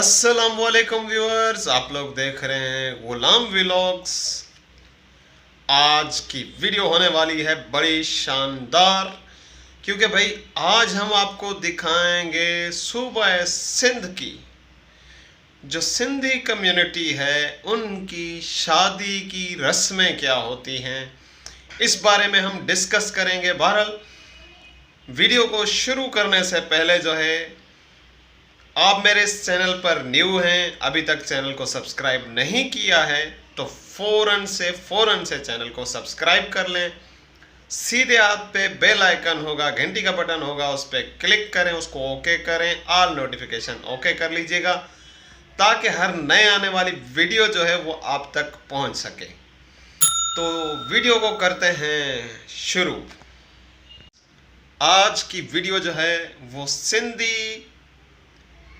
अस्सलामुअलैकुम व्यूअर्स, आप लोग देख रहे हैं गुलाम व्लॉग्स। आज की वीडियो होने वाली है बड़ी शानदार, क्योंकि भाई आज हम आपको दिखाएंगे सूबा सिंध की जो सिंधी कम्युनिटी है उनकी शादी की रस्में क्या होती हैं, इस बारे में हम डिस्कस करेंगे। बहरहाल वीडियो को शुरू करने से पहले जो है, आप मेरे इस चैनल पर न्यू हैं, अभी तक चैनल को सब्सक्राइब नहीं किया है तो फ़ौरन से चैनल को सब्सक्राइब कर लें। सीधे हाथ पे बेल आइकन होगा, घंटी का बटन होगा, उस पर क्लिक करें, उसको ओके करें, ऑल नोटिफिकेशन ओके कर लीजिएगा ताकि हर नए आने वाली वीडियो जो है वो आप तक पहुंच सके। तो वीडियो को करते हैं शुरू। आज की वीडियो जो है वो सिंधी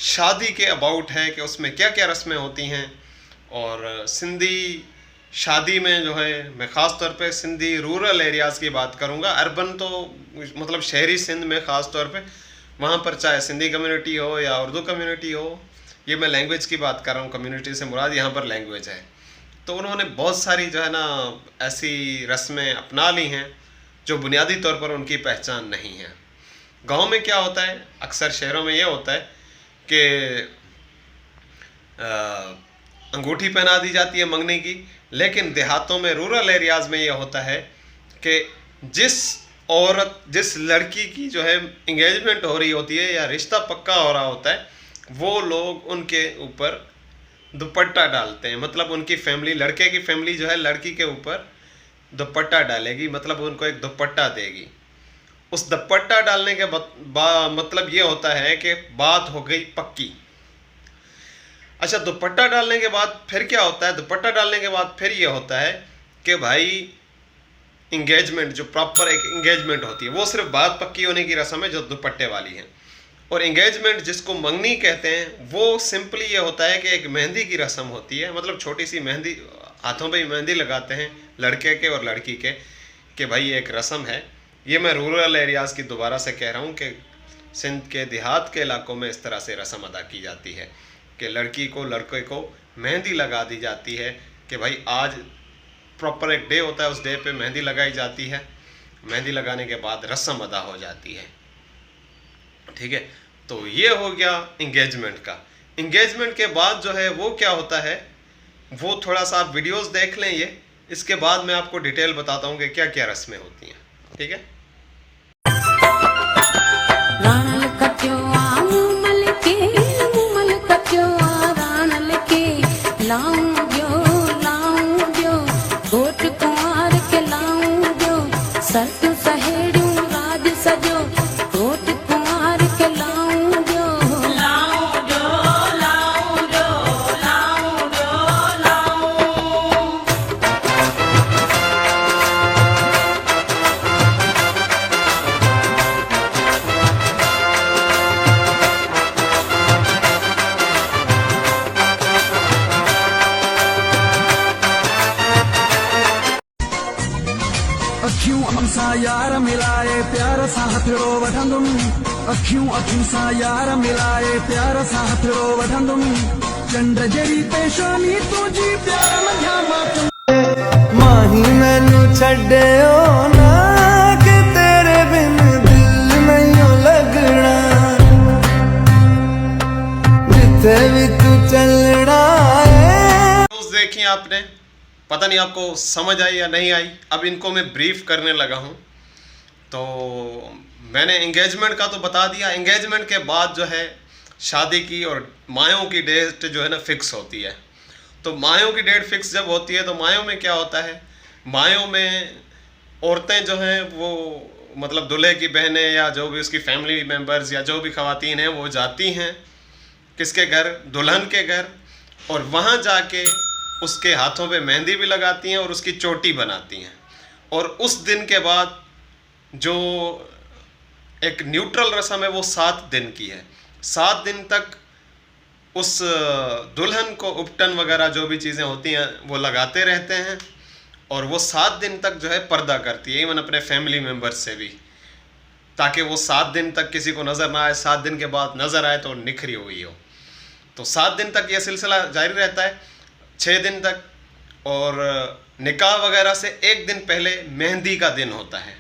शादी के अबाउट है कि उसमें क्या क्या रस्में होती हैं। और सिंधी शादी में जो है मैं ख़ास तौर पे सिंधी रूरल एरियाज़ की बात करूँगा। अर्बन तो मतलब शहरी सिंध में ख़ास तौर पे वहाँ पर चाहे सिंधी कम्युनिटी हो या उर्दू कम्युनिटी हो, ये मैं लैंग्वेज की बात कर रहा हूँ, कम्युनिटी से मुराद यहाँ पर लैंग्वेज है। तो उन्होंने बहुत सारी जो है ना ऐसी रस्में अपना ली हैं जो बुनियादी तौर पर उनकी पहचान नहीं है। गाँव में क्या होता है, अक्सर शहरों में ये होता है कि अंगूठी पहना दी जाती है मंगनी की, लेकिन देहातों में रूरल एरियाज़ में ये होता है कि जिस लड़की की जो है इंगेजमेंट हो रही होती है या रिश्ता पक्का हो रहा होता है, वो लोग उनके ऊपर दुपट्टा डालते हैं। मतलब उनकी फैमिली, लड़के की फैमिली जो है लड़की के ऊपर दुपट्टा डालेगी, मतलब उनको एक दुपट्टा देगी। उस दुपट्टा डालने के मतलब ये होता है कि बात हो गई पक्की। अच्छा, दुपट्टा डालने के बाद फिर क्या होता है? दुपट्टा डालने के बाद फिर ये होता है कि भाई इंगेजमेंट, जो प्रॉपर एक इंगेजमेंट होती है, वो सिर्फ बात पक्की होने की रस्म है जो दुपट्टे वाली है। और इंगेजमेंट जिसको मंगनी कहते हैं, वो सिंपली ये होता है कि एक मेहंदी की रस्म होती है। मतलब छोटी सी मेहंदी, हाथों पे मेहंदी लगाते हैं लड़के के और लड़की के, कि भाई एक रस्म है। ये मैं रूरल एरियाज़ की दोबारा से कह रहा हूँ कि सिंध के देहात के इलाकों में इस तरह से रस्म अदा की जाती है कि लड़की को लड़के को मेहंदी लगा दी जाती है कि भाई आज प्रॉपर एक डे होता है, उस डे पे मेहंदी लगाई जाती है। मेहंदी लगाने के बाद रस्म अदा हो जाती है। ठीक है, तो ये हो गया इंगेजमेंट का। इंगेजमेंट के बाद जो है वो क्या होता है, वो थोड़ा सा आप वीडियोज़ देख लें। ये इसके बाद मैं आपको डिटेल बताता हूँ कि क्या क्या रस्में होती हैं। ठीक है, अखियूं सा यार मिलाए प्यार सा हथड़ो वठंदुम, अखियूं सा यार मिलाए प्यार सा हथड़ो वठंदुम, चंड जड़ी पेशानी तुझी प्यार मझा मां माही मैनू छड्यो ना कि तेरे बिन दिल नहीं लगना, जिथे भी तू चलना है। देखिए आपने, पता नहीं आपको समझ आई या नहीं आई। अब इनको मैं ब्रीफ करने लगा हूँ। तो मैंने एंगेजमेंट का तो बता दिया। एंगेजमेंट के बाद जो है शादी की और मायों की डेट जो है ना फिक्स होती है। तो मायों की डेट फिक्स जब होती है तो मायों में क्या होता है, मायों में औरतें जो हैं वो मतलब दूल्हे की बहनें या जो भी उसकी फैमिली मेम्बर्स या जो भी ख़वातीन हैं वो जाती हैं किसके घर, दुल्हन के घर, और वहाँ जाके उसके हाथों पे मेहंदी भी लगाती हैं और उसकी चोटी बनाती हैं। और उस दिन के बाद जो एक न्यूट्रल रस्म है वो 7 दिन की है। 7 दिन तक उस दुल्हन को उपटन वगैरह जो भी चीज़ें होती हैं वो लगाते रहते हैं, और वो 7 दिन तक जो है पर्दा करती है, इवन अपने फैमिली मेम्बर्स से भी, ताकि वो 7 दिन तक किसी को नज़र ना आए, 7 दिन के बाद नज़र आए तो निखरी हुई हो। तो 7 दिन तक ये सिलसिला जारी रहता है, 6 दिन तक। और निकाह वगैरह से 1 दिन पहले मेहंदी का दिन होता है,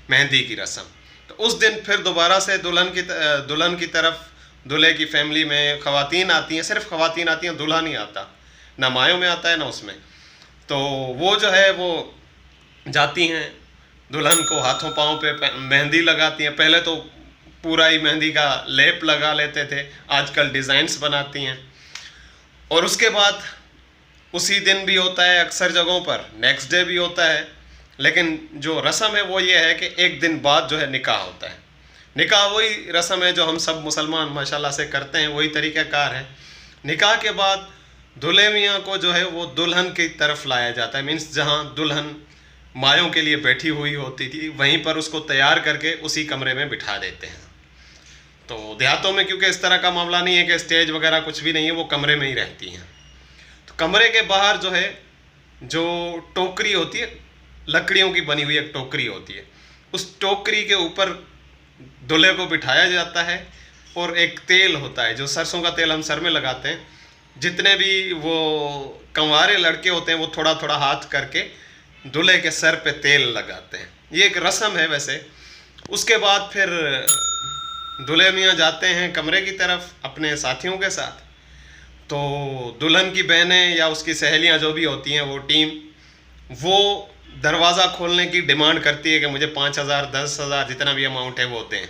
मेहंदी की रस्म। तो उस दिन फिर दोबारा से दुल्हन की तरफ दूल्हे की फैमिली में ख़वातीन आती हैं, सिर्फ ख़वातीन आती हैं, दूल्हा नहीं आता, ना मायों में आता है ना उसमें। तो वो जो है वो जाती हैं, दुल्हन को हाथों पाँव पे मेहंदी लगाती हैं। पहले तो पूरा ही मेहंदी का लेप लगा लेते थे, आजकल डिज़ाइंस बनाती हैं। और उसके बाद उसी दिन भी होता है, अक्सर जगहों पर नेक्स्ट डे भी होता है, लेकिन जो रस्म है वो ये है कि 1 दिन बाद जो है निकाह होता है। निकाह वही रस्म है जो हम सब मुसलमान माशाल्लाह से करते हैं, वही तरीक़ाकार है। निकाह के बाद दूल्हे मियाँ को जो है वो दुल्हन की तरफ लाया जाता है, मीन्स जहाँ दुल्हन मायों के लिए बैठी हुई होती थी वहीं पर उसको तैयार करके उसी कमरे में बिठा देते हैं। तो देहातों में क्योंकि इस तरह का मामला नहीं है कि स्टेज वगैरह कुछ भी नहीं है, वो कमरे में ही रहती हैं। तो कमरे के बाहर जो है जो टोकरी होती है, लकड़ियों की बनी हुई एक टोकरी होती है, उस टोकरी के ऊपर दूल्हे को बिठाया जाता है। और एक तेल होता है, जो सरसों का तेल हम सर में लगाते हैं, जितने भी वो कंवारे लड़के होते हैं वो थोड़ा थोड़ा हाथ करके दूल्हे के सर पे तेल लगाते हैं। ये एक रस्म है वैसे। उसके बाद फिर दूल्हे मियाँ जाते हैं कमरे की तरफ अपने साथियों के साथ। तो दुल्हन की बहनें या उसकी सहेलियाँ जो भी होती हैं, वो टीम, वो दरवाज़ा खोलने की डिमांड करती है कि मुझे 5,000 10,000 जितना भी अमाउंट है वो दें।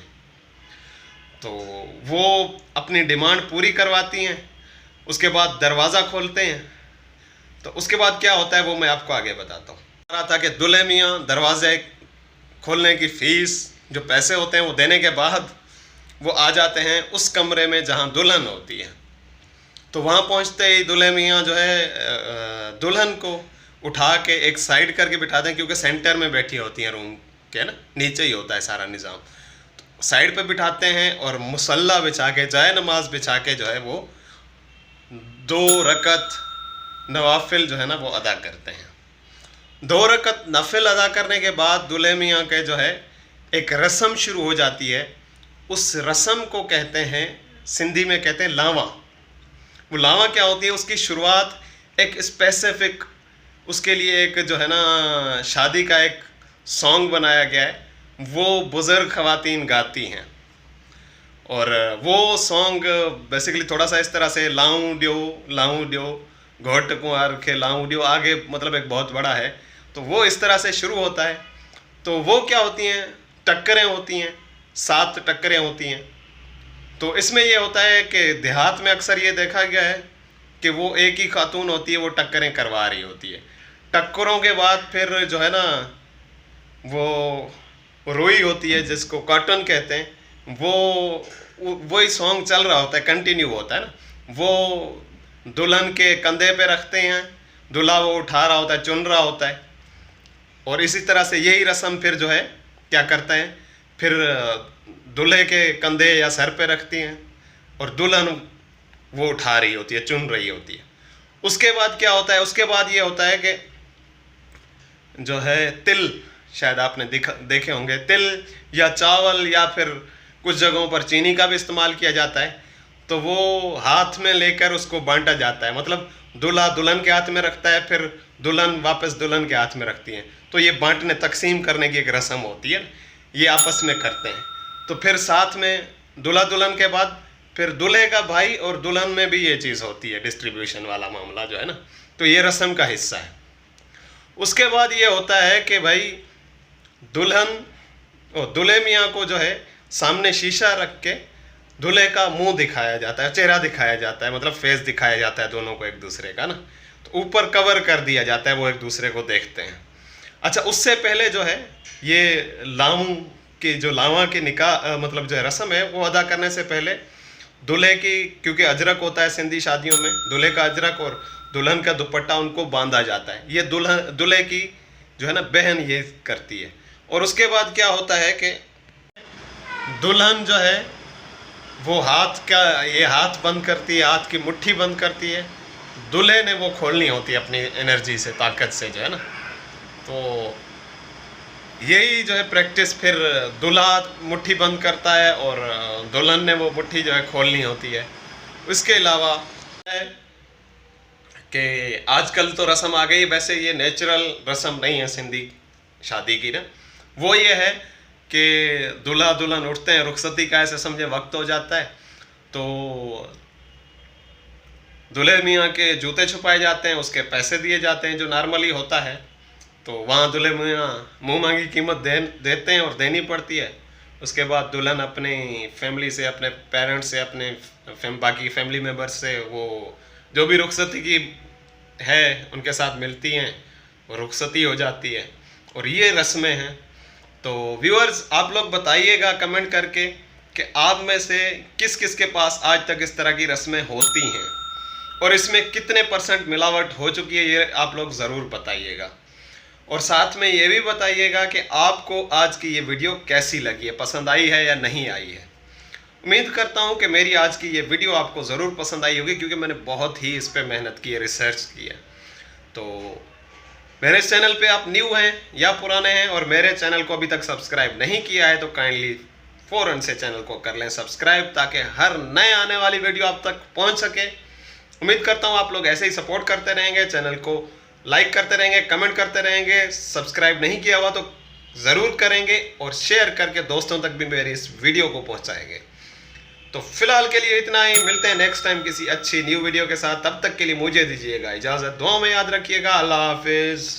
तो वो अपनी डिमांड पूरी करवाती हैं, उसके बाद दरवाज़ा खोलते हैं। तो उसके बाद क्या होता है वो मैं आपको आगे बताता हूँ। रहा था कि दूल्हे मियाँ दरवाज़े खोलने की फ़ीस, जो पैसे होते हैं वो देने के बाद वो आ जाते हैं उस कमरे में जहाँ दुल्हन होती है। तो वहाँ पहुँचते ही दूल्हे मियाँ जो है दुल्हन को उठा के एक साइड करके बिठाते हैं, क्योंकि सेंटर में बैठी होती हैं रूम के ना, नीचे ही होता है सारा निज़ाम। तो साइड पे बिठाते हैं और मुसल्ला बिछा के, जाए नमाज बिछा के जो है वो 2 रकत नवाफिल जो है ना वो अदा करते हैं। 2 रकत नफिल अदा करने के बाद दूल्हे मियाँ के जो है एक रस्म शुरू हो जाती है। उस रस्म को कहते हैं, सिंधी में कहते हैं लावा। वो लावा क्या होती है, उसकी शुरुआत एक स्पेसिफिक, उसके लिए एक जो है ना शादी का एक सॉन्ग बनाया गया है, वो बुज़ुर्ग ख़वातीन गाती हैं। और वो सॉन्ग बेसिकली थोड़ा सा इस तरह से लाऊं ड्यो घोट कुंवर के लाऊं ड्यो, आगे मतलब एक बहुत बड़ा है। तो वो इस तरह से शुरू होता है। तो वो क्या होती हैं, टक्करें होती हैं, 7 टक्करें होती हैं। तो इसमें ये होता है कि देहात में अक्सर ये देखा गया है कि वो एक ही खातून होती है, वो टक्करें करवा रही होती है। टक्करों के बाद फिर जो है ना वो रोई होती है, जिसको कॉटन कहते हैं, वही सॉन्ग चल रहा होता है, कंटिन्यू होता है ना। वो दुल्हन के कंधे पे रखते हैं, दूल्हा वो उठा रहा होता है, चुन रहा होता है। और इसी तरह से यही रस्म फिर जो है क्या करते हैं, फिर दूल्हे के कंधे या सर पे रखती हैं और दुल्हन वो उठा रही होती है, चुन रही होती है। उसके बाद क्या होता है, उसके बाद ये होता है कि जो है तिल, शायद आपने देखे होंगे, तिल या चावल या फिर कुछ जगहों पर चीनी का भी इस्तेमाल किया जाता है। तो वो हाथ में लेकर उसको बांटा जाता है, मतलब दूल्हा दुल्हन के हाथ में रखता है, फिर दुल्हन वापस दुल्हन के हाथ में रखती हैं। तो ये बांटने, तकसीम करने की एक रस्म होती है, ये आपस में करते हैं। तो फिर साथ में दूल्हा दुल्हन के बाद फिर दूल्हे का भाई और दुल्हन में भी ये चीज़ होती है, डिस्ट्रीब्यूशन वाला मामला जो है ना। तो ये रस्म का हिस्सा है। उसके बाद ये होता है कि भाई दुल्हन और दूल्हे मियाँ को जो है सामने शीशा रख के दूल्हे का मुंह दिखाया जाता है, चेहरा दिखाया जाता है, मतलब फेस दिखाया जाता है दोनों को एक दूसरे का ना। तो ऊपर कवर कर दिया जाता है, वो एक दूसरे को देखते हैं। अच्छा, उससे पहले जो है ये लाऊं की, जो लावा के निकाह मतलब जो है रस्म है, वो अदा करने से पहले दूल्हे की, क्योंकि अजरक होता है सिंधी शादियों में, दूल्हे का अजरक और दुल्हन का दुपट्टा उनको बांधा जाता है। ये दूल्हे की जो है ना बहन ये करती है। और उसके बाद क्या होता है कि दुल्हन जो है वो ये हाथ बंद करती है, हाथ की मुट्ठी बंद करती है। दूल्हे ने वो खोलनी होती है अपनी एनर्जी से, ताकत से जो है ना। तो यही जो है प्रैक्टिस, फिर दूल्हा मुट्ठी बंद करता है और दुल्हन ने वो मुट्ठी जो है खोलनी होती है। उसके अलावा है कि आजकल तो रस्म आ गई, वैसे ये नेचुरल रस्म नहीं है सिंधी शादी की ना। वो ये है कि दूल्हा दुल्हन उठते हैं, रुखसती का ऐसे समझे वक्त हो जाता है, तो दूल्हे मियाँ के जूते छुपाए जाते हैं, उसके पैसे दिए जाते हैं जो नॉर्मली होता है। तो वहाँ दूल्हे मियाँ मुँह मांगी कीमत देते हैं और देनी पड़ती है। उसके बाद दुल्हन अपनी फैमिली से, अपने पेरेंट्स से, अपने बाकी फैमिली मेम्बर्स से वो जो भी रुखसती की है उनके साथ मिलती हैं, वो रुखसती हो जाती है और ये रस्में हैं। तो व्यूअर्स आप लोग बताइएगा कमेंट करके कि आप में से किस किस के पास आज तक इस तरह की रस्में होती हैं और इसमें कितने % मिलावट हो चुकी है, ये आप लोग ज़रूर बताइएगा। और साथ में ये भी बताइएगा कि आपको आज की ये वीडियो कैसी लगी है, पसंद आई है या नहीं आई है। उम्मीद करता हूँ कि मेरी आज की ये वीडियो आपको ज़रूर पसंद आई होगी, क्योंकि मैंने बहुत ही इस पर मेहनत की है, रिसर्च की है। तो मेरे चैनल पे आप न्यू हैं या पुराने हैं और मेरे चैनल को अभी तक सब्सक्राइब नहीं किया है तो काइंडली फ़ौरन से चैनल को कर लें सब्सक्राइब, ताकि हर नए आने वाली वीडियो आप तक पहुंच सके। उम्मीद करता हूं आप लोग ऐसे ही सपोर्ट करते रहेंगे, चैनल को लाइक करते रहेंगे, कमेंट करते रहेंगे, सब्सक्राइब नहीं किया हुआ तो ज़रूर करेंगे और शेयर करके दोस्तों तक भी मेरी इस वीडियो को पहुँचाएंगे। तो फिलहाल के लिए इतना ही, मिलते हैं नेक्स्ट टाइम किसी अच्छी न्यू वीडियो के साथ। तब तक के लिए मुझे दीजिएगा इजाज़त, दुआ में याद रखिएगा। अल्लाह हाफिज़।